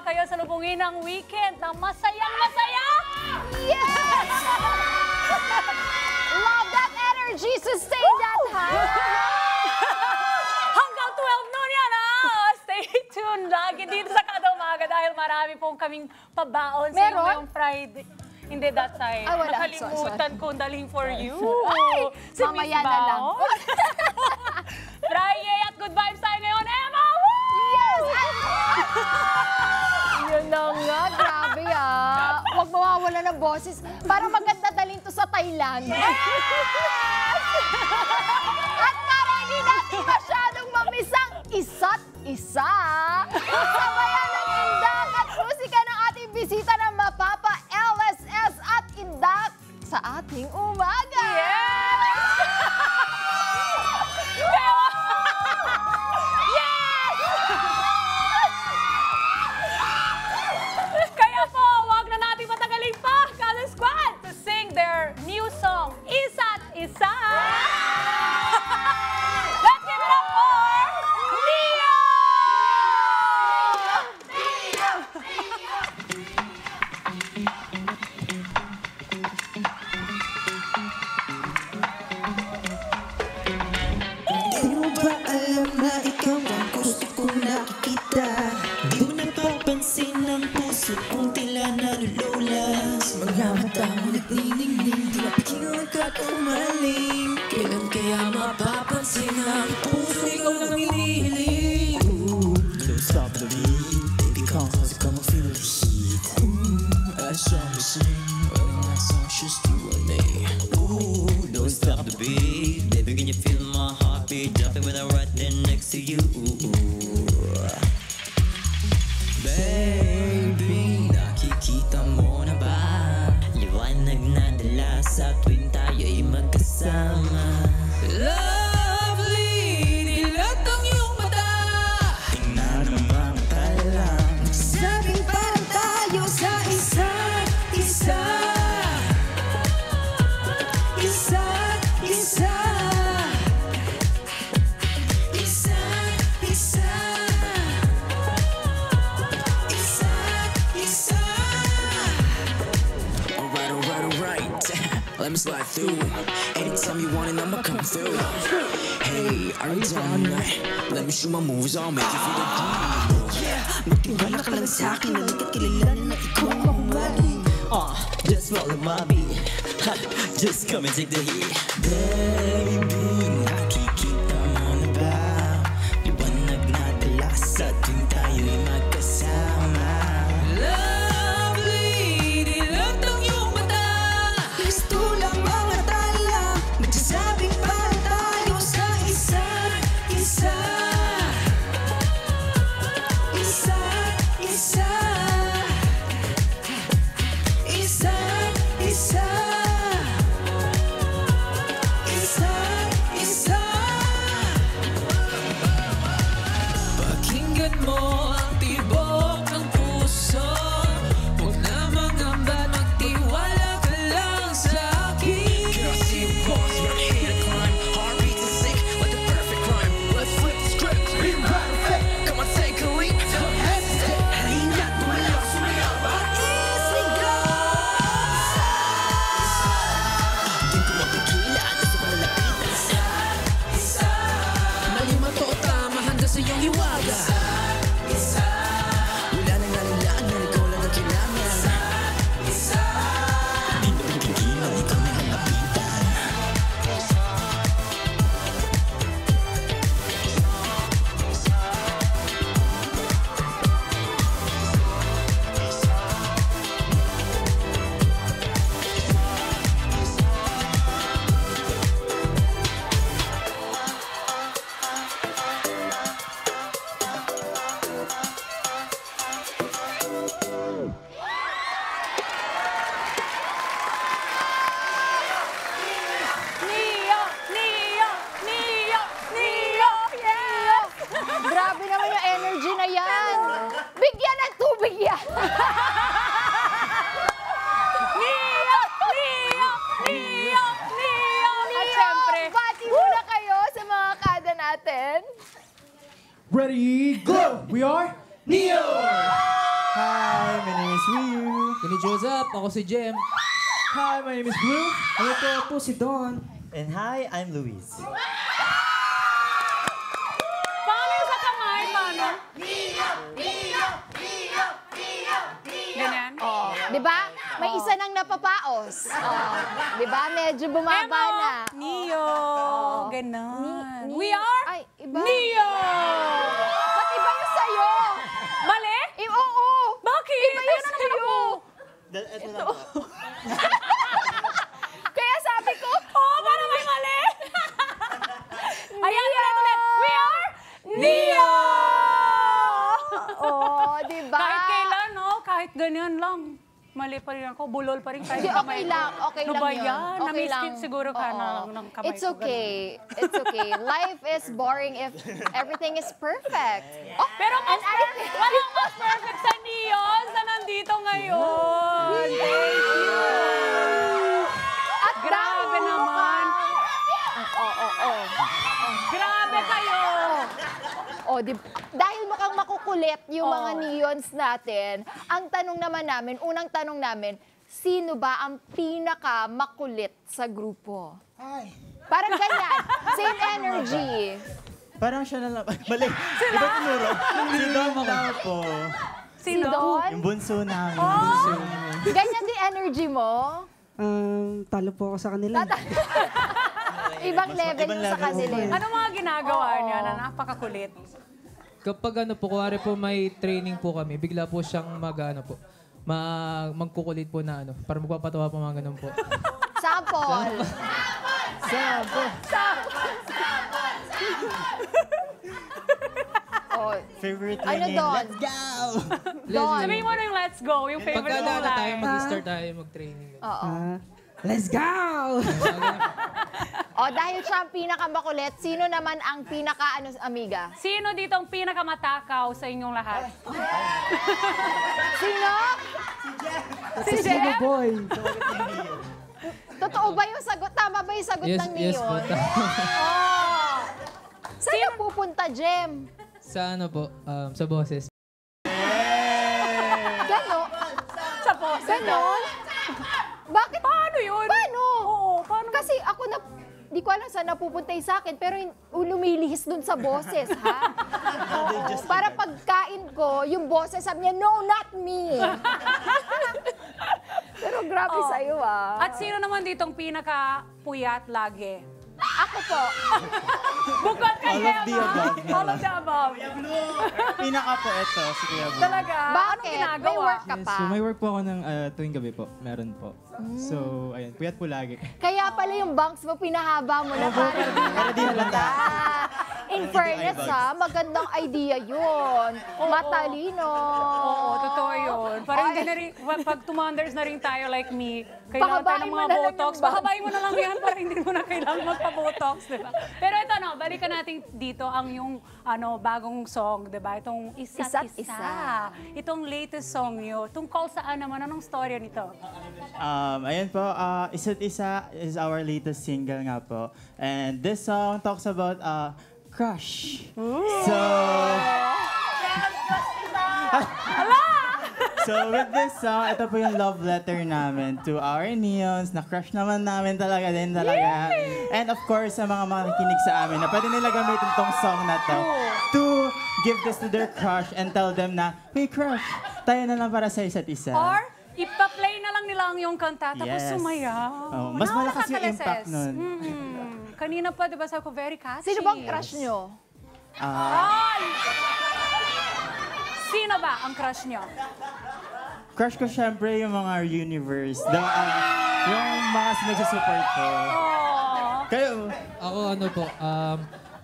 kayo salubungin ng weekend na masayang-masaya! Yes! Love that energy! Sustain that, ha? Hanggang 12 noon yan, ha? Stay tuned lagi dito sa Kada Umaga dahil marami pong kaming pabaon sa inyo ngayong Friday. Hindi that time. wala. Nakalimutan kong dalhin for you. Ay, Si Miss mamaya na lang. Baon. Friday at good vibes tayo ngayon, Emma! Woo! Yes! Yun na nga, grabe Huwag mawawala ng boses. Parang maganda dalhin to sa Thailand. At para hindi natin masyadong mamisang isa't isa, sabayan ng indak at musika ng ating bisita na mapapa LSS at indak sa ating umaga. Kaya po, wag na natin patagalin pa, Kada Squad, to sing their new song, Isa't Isa! Let's give it up for Leo! Di mo ba alam na ikaw ang gusto kong nakikita? Di mo napapansin ang puso kong tila nalulolas. Mga mata mo nagniningning, di mapikingan ka kumaling. Kailan kaya mapapansin ang puso ikaw lang hinihiling? Don't stop the beat, baby come close, come and feel the heat. I saw me sing, when I saw just you and me. Ooh, don't stop the beat, baby can you feel my heartbeat jumping when I'm right there next to you? Baby, nakikita mo na ba? Liwanag na dala sa tuwing tayo'y magkasama. Lovely, dilat ang iyong mata. Tingnan ang mga tala, nagsasabing parang tayo sa isa't isa. Isa't isa. Isa't isa. Alright. Let me slide through. Anytime you want it, I'ma come through. Hey, are you down tonight? Let me show my moves, I'll make you feel the groove. Yeah, magtiwala ka lang sa'kin, halika't kilalanin na ikaw ang mahumaling. Just follow my beat. Just come and take the heat. Baby, nakikita mo na ba? Liwanag na dala sa tuwing tayo'y magkasama. Lovely, dilat ang iyong mata. Gusto lang mga tala, nagsasabing parang tayo sa isa't isa. Isa't isa. Isa't isa. Isa't isa. Pakinggan mo ang tibok ng puso. Huwag na mangamba, magtiwala ka lang sa akin. Girl, see you boss, you're here to climb. Heartbeat is sick, like the perfect crime. Let's flip the script, rewrite the fate. Come on, take a leap, don't hesitate. Halina't tumayo, sumayaw, mag-isigaw. Di ko mapigilan, gusto ko na lapitan. Mali man to o tama, handa sa iyong hiwaga. Wala nang lalilaan, ikaw lang ang kailangan. Di mo pigilan, ikaw na ang lapitan. Neo! Neo! Neo! Neo! Yes! Grabe naman yung energy na yan. Bigyan ng tubig yan. Neo! Neo! Neo! Neo! At syempre, Bati muna kayo sa mga kada natin. Ready, go! We are Neo! Hi, my name is Ryu. Kini Joseph, ako si Jem. Hi, my name is Blue. Ano po si Don. And hi, I'm Luis. Paano yung sa kamay? Paano? Ganyan? Oh, di ba? May isa nang napapaos. Oh, di ba? Medyo bumaba na. Neo. Ganon. We Neo. are Ay, iba. Neo. Ba't iba yung sa'yo? Mali? Oo. Bakit? Iba yung sa'yo. Ito lang po. Kaya sabi ko, Oh, parang may mali. Ayan, ulit. We are Neo. oh, di ba? Kahit kailan, no? Kahit ganyan lang. Mali pa rin ako. Bulol pa rin kahit Hindi, okay lang. Okay Ano lang ba yun. yan? Okay Na-miss lang. siguro ka Oo. na lang ng kamay It's ko, okay. It's okay. Life is boring if everything is perfect. Oh, Pero walang mas perfect sa Neon na nandito ngayon. Thank you. At Grabe dahil naman. Oo. Grabe kayo. Oh, dahil mukhang makukulit yung mga neons natin, ang unang tanong namin, sino ba ang pinaka-makulit sa grupo? Parang ganyan. Same energy. Parang siya na lang. Mali. Iba tinuro. Si Don lang po. Si Don? Yung bunso namin. Ganyan din energy mo? Talo po ako sa kanila. Ibang level ibang mo sa level kanila. mo. Ano mga ginagawa niya na napakakulit? Kapag kuwari po may training po kami, bigla po siyang magkukulit po na para magpapatawa po mga ganun po. Sample. Oh, Favorite Ano, ringing. Don? Let's go! Don. Sabihin mo na yung let's go, yung favorite mong tayo, line. mag-start tayo mag-training. Oo. Let's go! Oh, dahil siya ang pinakamakulit, sino naman ang amiga? Sino dito ang pinakamatakaw sa inyong lahat? Sino? Si Sino Jeff? boy? Totoo ba yung sagot? Tama ba yung sagot ng Yes po. Neon? Oh. Saan na pupunta, Jem? Sa sa boses. Gano? Sa po. Ganon? Bakit? Paano yun? Paano? Oo, paano? Kasi ako di ko alam saan napupunta yung sa akin, pero lumilihis dun sa boses, ha? Oo, para pagkain ko, yung boses sabi niya, no, not me. Pero grabe sa'yo, ah. At sino naman ditong pinaka-puyat lagi? Ako po. Bukod kay All of the Emma. above na All of lang. the above. Pinaka po ito, si Kuya Blue. Talaga? Anong Bakit? ginagawa? May work ka pa. So may work po ako ng tuwing gabi po. Meron po. So, ayun, puyat po lagi. Kaya pala yung bangs mo, pinahaba mo na Para di halata. In fairness, ha, magandang idea yun. Matalino. Oo, totoo yun. Parang hindi na rin, pag tumanders na rin tayo like me, kailangan tayo Pahabain ng mo mga na lang yung botox. bangs. Pahabain mo na lang yan para hindi mo na kailangan magpa-botox, di ba? Pero ito, balikan natin dito ang yung bagong song, di ba? Itong Isa't Isa't Isa. Isa. Itong latest song nyo. Tungkol saan naman? Anong storya nito? Ayan po, Isa't Isa is our latest single nga po. And this song talks about crush. So with this song, ito po yung love letter namin to our neons, na crush naman namin talaga din talaga. And of course, sa mga makikinig sa amin, na pwede nila gamitin tong song na to to give this to their crush and tell them na, hey crush, tayo na lang para sa isa't isa. Or, ipa-play na lang nila ang yung kanta, tapos Yes. sumayaw. Oh, mas Nawala malakas ka, yung impact Kaleses. nun. Kanina pa, di ba, sabi ko, very catchy. Sino bang crush nyo? Ay! Sino ba ang crush nyo? Crush ko syempre yung mga universe. Yung mga nagsusupport ko. Kayo, Ako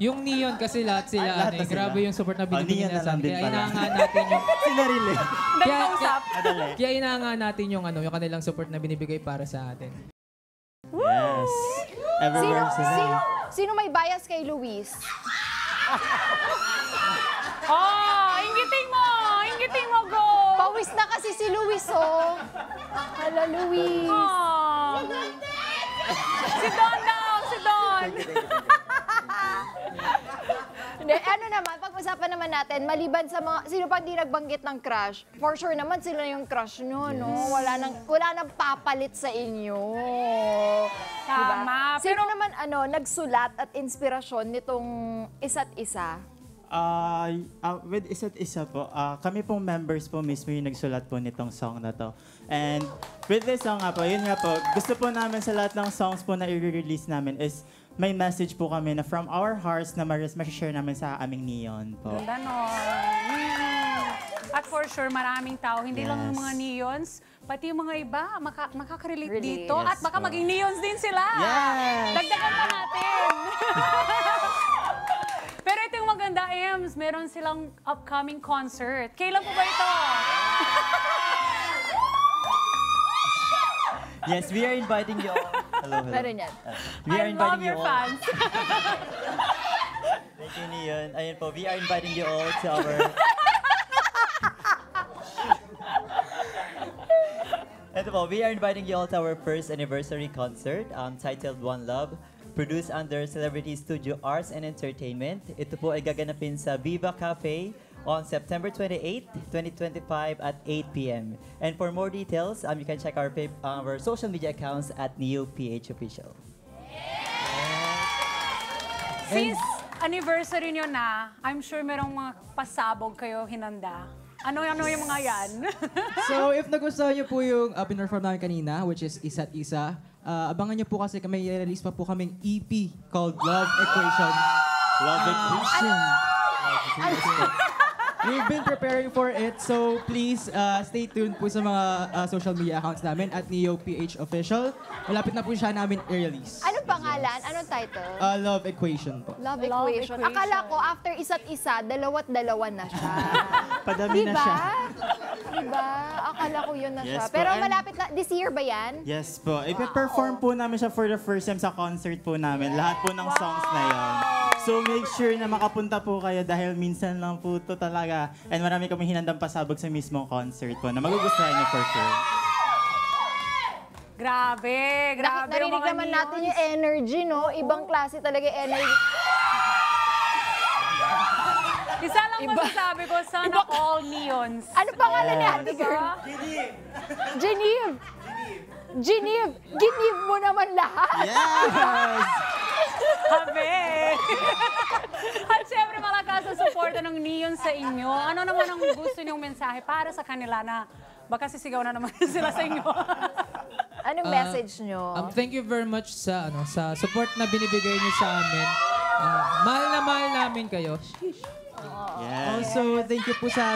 yung Neon kasi lahat sila, lahat na sila. grabe yung support na binibigyan Neon na nila sa lang amin. din Kaya pala. inaangaan natin yung sinarili. Nagkausap. Madali. kaya inaangaan natin yung yung kanilang support na binibigay para sa atin. Yes. Everywhere sila. Sino may bias kay Luis? Inggitin mo! Inggitin mo, go! Pawis na kasi si Luis, oh. Hala, Luis. Si Don daw! Si Don! Hindi, ano naman, pag-usapan naman natin, maliban sa mga, sino pang di nagbanggit ng crush, for sure naman sila yung crush nyo, no? Wala nang papalit sa inyo. Tama. Sino naman, nagsulat at inspirasyon nitong isa't isa? With isa't isa po, kami pong members po mismo yung nagsulat po nitong song na to. And with this song nga po, yun nga po, gusto po namin sa lahat ng songs po na i-release namin is may message po kami na from our hearts na ma-share namin sa aming Neon po. Ganda nun. At for sure, maraming tao, hindi lang yung mga neons, pati yung mga iba, makaka-relate dito. Yes, At baka po. maging neons din sila. Yes! Dagdagan pa natin. Pero ito yung maganda, Ems, meron silang upcoming concert. Kailan po ba ito? Yes, we are inviting you all. Hello. Meron yan. We are I love inviting you your all. fans. Thank you, Neon. Ayun po, we are inviting you all to our... Ito po, we are inviting you all to our first anniversary concert titled One Love, produced under Celebrity Studio Arts and Entertainment. Ito po ay gaganapin sa Viva Cafe on September 28, 2025 at 8 p.m. And for more details, you can check our social media accounts at NeoPH Official. Since anniversary nyo na, I'm sure merong mga pasabog kayo hinanda. Ano yung mga yan? So, if nagustuhan niyo po yung pinerform namin kanina, which is Isa't Isa, abangan niyo po kasi may release pa po kaming EP called Love Equation. Love Equation. We've been preparing for it, so please stay tuned po sa mga social media accounts namin at NeoPH Official. Malapit na po siya namin i-release. Anong pangalan? Anong title? Love Equation po. Love Love Equation. Equation. Akala ko after isa't isa, dalawa't-dalawa na siya. Padami na siya. Diba? Akala ko yun na siya. Yes po, Pero and- malapit na, this year ba yan? Yes po. Ipe-perform po namin siya for the first time sa concert po namin. Lahat po ng songs na yon. So make sure na makapunta po kayo dahil minsan lang po ito talaga. And marami kami hinandang pasabog sa mismong concert po na magugustuhan niyo for sure. Grabe yung Narinig mga naman neons. natin yung energy, no? Ibang klase talaga yung energy. Isa lang masasabi ko, sana all neons. Ano pangalan ni Ate Girl? Genevieve. Genevieve. Genevieve mo naman lahat. Yes! Habe! At syempre malakas ang suporta ng neon sa inyo. Ano naman ang gusto niyong mensahe para sa kanila na baka sisigaw na naman sila sa inyo? Anong message nyo? Thank you very much sa sa support na binibigay niyo sa amin. Mahal na mahal namin kayo. Yes. Also, thank you po sa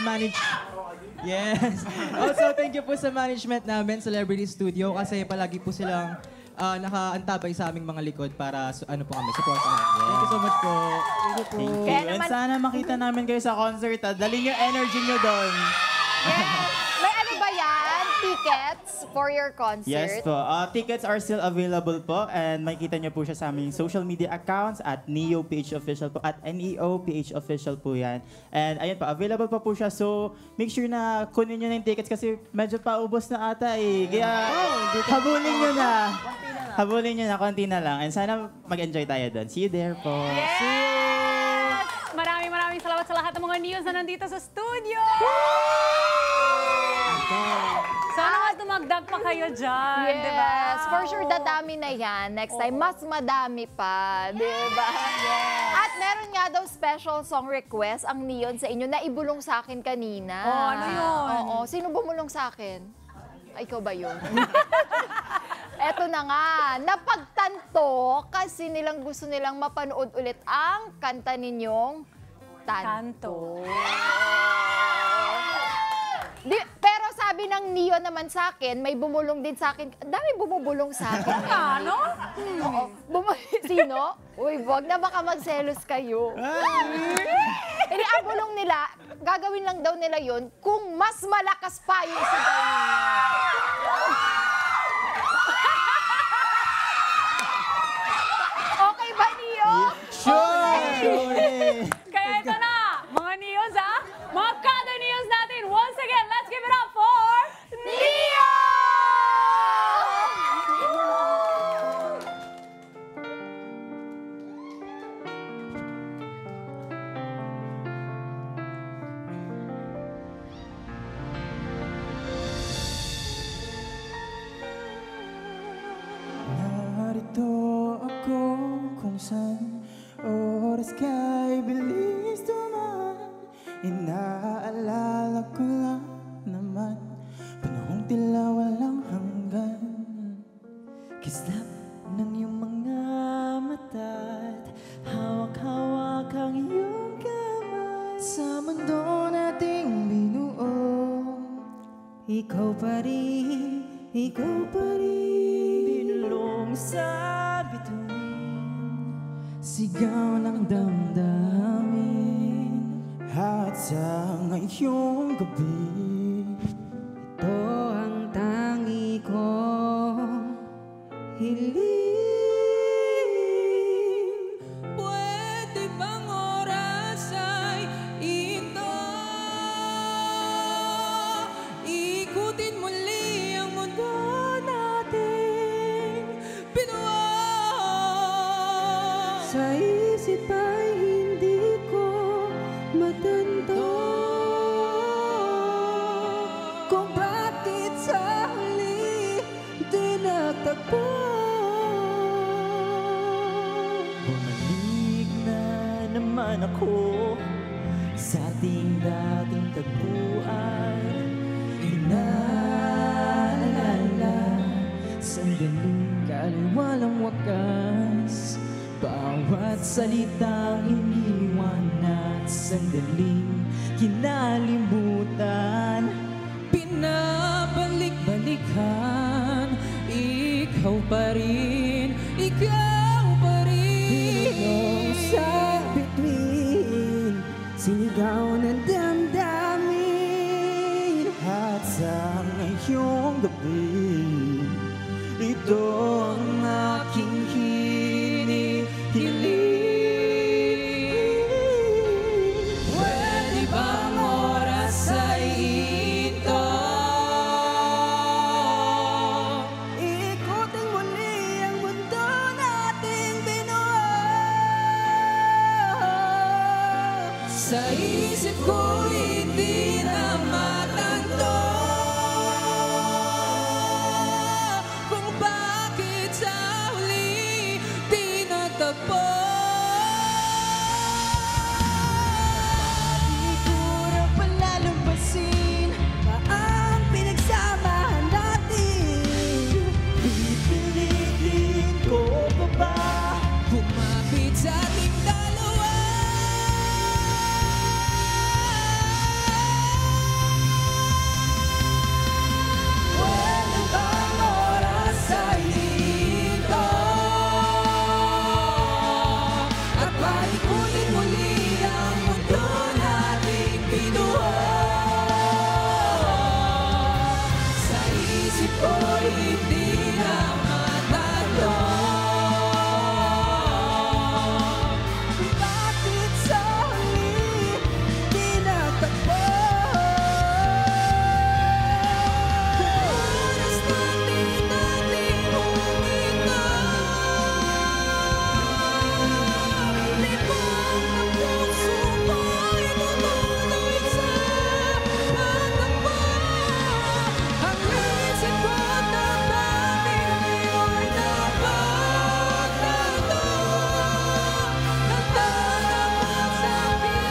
Yes. Also, thank you po sa management namin, Celebrity Studio, kasi palagi po silang nakaantabay sa aming mga likod para po kami, supportahan. Thank you so much po. Thank you. Kaya And naman- sana makita namin kayo sa concert. Dali yung energy nyo doon. Yes. May ano ba yan? Tickets for your concert? Yes po. Tickets are still available po and makikita nyo po siya sa aming social media accounts at NeoPH Official po at NeoPH Official po yan. And ayun po, available pa po siya. So make sure na kunin nyo na yung tickets kasi medyo paubos na ata eh. Kaya habulin nyo na. Habulin nyo na, konti na lang. And sana mag-enjoy tayo doon. See you there po. Yes! Maraming salamat sa lahat ng mga neons na nandito sa studio! Sana mas dumagdag pa kayo dyan, Yes, di ba? for sure dadami na yan. Next time, mas madami pa, di ba? At meron nga daw special song request ang Neon sa inyo na ibulong sa akin kanina. Oh, ano yun? Oo, sino bumulong sa akin? Ay, ikaw ba yun? Eto na nga, napagtanto kasi gusto nilang mapanood ulit ang kanta ninyong Tanto. Pero sabi ng Neon naman sa akin, may bumulong din sa akin. Ang dami bumubulong sa akin. Ano? Oo. Sino? Uy, wag na baka magselos kayo. Hindi, ang bulong nila, gagawin lang daw nila yun kung mas malakas pa yung sigaw ninyo. Okay ba, Neon? Sure! Kaya ito na, mga neons ha? Mga kada neons natin, once again, let's give it up for Neon! minsan oras ka'y bilis dumaan. Inaalala ko lang naman panahong tila walang hanggan. Kislap ng iyong mga mata't hawak-hawak ang iyong kamay. Sa mundo nating binuo, ikaw pa rin, ikaw pa rin. Binulong sa bituin, sigaw ng damdamin. At sa ngayong gabi, Ito ang tangi kong hiling. Pwede bang oras ay ito? Ikutin muli ang mundo nating binuo. Sa isip ay hindi ko matanda kung bakit sa huli di natagpo. Bumalik na naman ako sa ating dating tagpuan. Inaalala sandaling kaliwalang wakas, bawat salitang iniwan at sandaling kinalimutan. Pinabalik-balikan, ikaw pa rin, ikaw pa rin. Binulong sa bituin, sigaw ng damdamin. at sa ngayong gabi, ito ang aking hinihiling. Pwede bang oras ay ito? Ikutin muli ang mundo nating binuo. Sa isip ko hindi na matanto kung bakit sa huli di natagpo. Di ko na palalampasin pa ang pinagsamahan natin. Pipilitin ko pa ba? Kumapit sa ating dalawa. Pwede bang oras ay ito? At paikutin muli ang mundo nating binuo. Sa isip ko hindi na matanto Bakit sa huli di natagpo? oras natin huminto. Libang ang puso mo'y tumutuloy sa patakbo. Ang isip ko damdamin ngayon napagtanto. Nagtatapos sa aking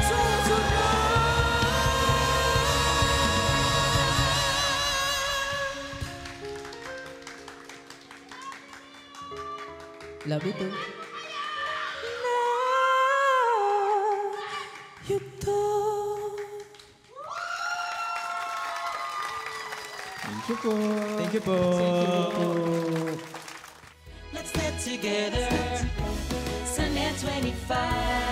susunod. Love you too. Thank you po. Thank you po. Let's get together Sunday 25